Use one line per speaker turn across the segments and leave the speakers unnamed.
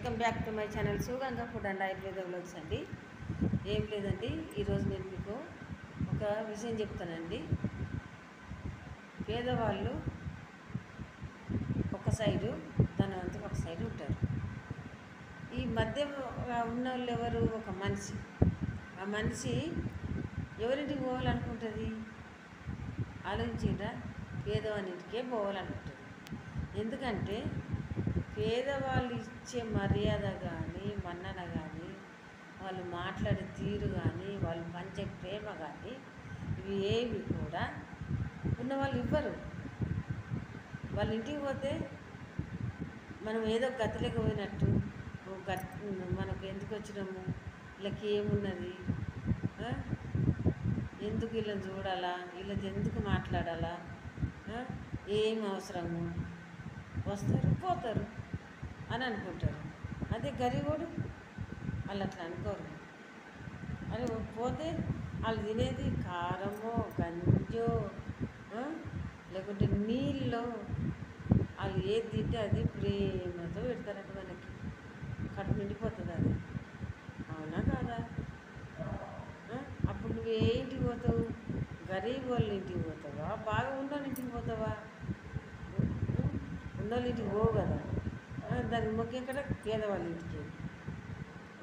Welcome back to my channel Suganga food and Ayurveda vlogs అండి. ఏం లేదండి, ఈరోజు నేను మీకు ఒక విషయం చెప్తానండి. పేదవాళ్ళు ఒక సైడు, ధనవంతులు ఒక సైడు ఉంటారు. ఈ మధ్య ఉన్న వాళ్ళు ఎవరు? ఒక మనిషి. ఆ మనిషి ఎవరింటికి పోవాలనుకుంటుంది? ఆలోచించిండ్రా? పేదవానింటికే పోవాలనుకుంటుంది. ఎందుకంటే పేదవాళ్ళు ఇచ్చే మర్యాద కానీ, మన్నన కానీ, వాళ్ళు మాట్లాడే తీరు కానీ, వాళ్ళు పంచే ప్రేమ కానీ, ఇవి ఏవి కూడా ఉన్నవాళ్ళు ఇవ్వరు. వాళ్ళ ఇంటికి పోతే మనం ఏదో గతిలోకి పోయినట్టు, మనకు ఎందుకు వచ్చినాము, వీళ్ళకి ఏమున్నది, ఎందుకు వీళ్ళని చూడాలా, వీళ్ళకి ఎందుకు మాట్లాడాలా, ఏం అవసరము, వస్తారు పోతారు అని అనుకుంటారు. అదే గరీబోడు వాళ్ళు అట్లా అనుకోరు. అని పోతే వాళ్ళు తినేది కారమో, గంజో, లేకుంటే నీళ్ళో, వాళ్ళు ఏది తింటే అది ప్రేమతో పెడతారట. మనకి కడుపు నిండిపోతుంది. అది అవునా కాదా? అప్పుడు నువ్వు ఏ ఇంటికి పోతావు? గరీబ్ వాళ్ళ ఇంటికి పోతావా? బాగా ఉన్నోళ్ళ ఇంటికి పోతావా? ఉన్నోళ్ళ ఇంటికి పోవు కదా. దానికి ముఖ్యం కదా పేదవాళ్ళ ఇంటికి.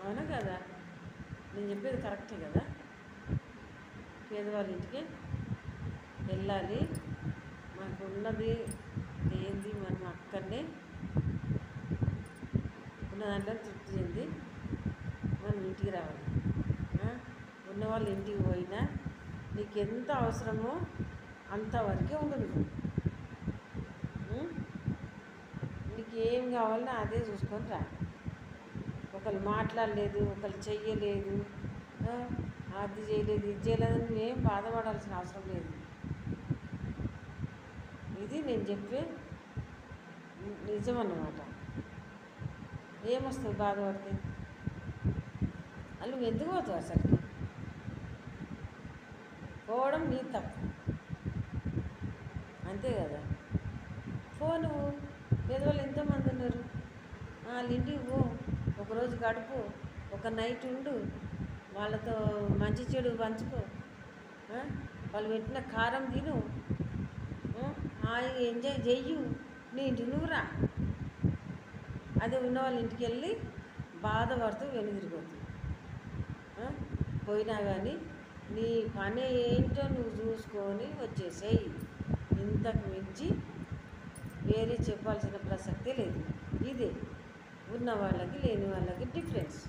అవునా కదా? నేను చెప్పేది కరెక్టే కదా? పేదవాళ్ళ ఇంటికి వెళ్ళాలి. మనకు ఉన్నది ఏంది, మనం అక్కడనే ఉన్న దాంట్లో తృప్తి చెంది మనం ఇంటికి రావాలి. ఉన్నవాళ్ళ ఇంటికి పోయినా నీకు ఎంత అవసరమో అంతవరకే ఉండదు. నీకు ఏం కావాలన్నా అదే చూసుకొని రా. ఒకళ్ళు మాట్లాడలేదు, ఒకళ్ళు చెయ్యలేదు, అది చేయలేదు, ఇది చేయలేదని నువ్వేం బాధపడాల్సిన అవసరం లేదు. ఇది నేను చెప్పే నిజం అన్నమాట. ఏమొస్తుంది బాధపడితే? నువ్వు ఎందుకు పోతావు? అసలుకి పోవడం నీ తప్పు, అంతే కదా. నువ్వు పేదవాళ్ళు ఎంతోమంది ఉన్నారు, వాళ్ళ ఇంటికి పో, ఒకరోజు గడుపు, ఒక నైట్ ఉండు, వాళ్ళతో మంచి చెడు పంచుకో, వాళ్ళు పెట్టిన కారం తిను, హాయిగా ఎంజాయ్ చెయ్యు, నీ ఇంటికి నువ్వు రా. అదే ఉన్న వాళ్ళ ఇంటికి వెళ్ళి బాధపడుతూ వెనుదిరిపోతుంది. పోయినా కానీ నీ పని ఏంటో నువ్వు చూసుకొని వచ్చేసేయి. ఇంతకు మించి వేరే చెప్పాల్సిన ప్రసక్తే లేదు. ఇదే ఉన్న వాళ్ళకి లేని వాళ్ళకి డిఫరెన్స్.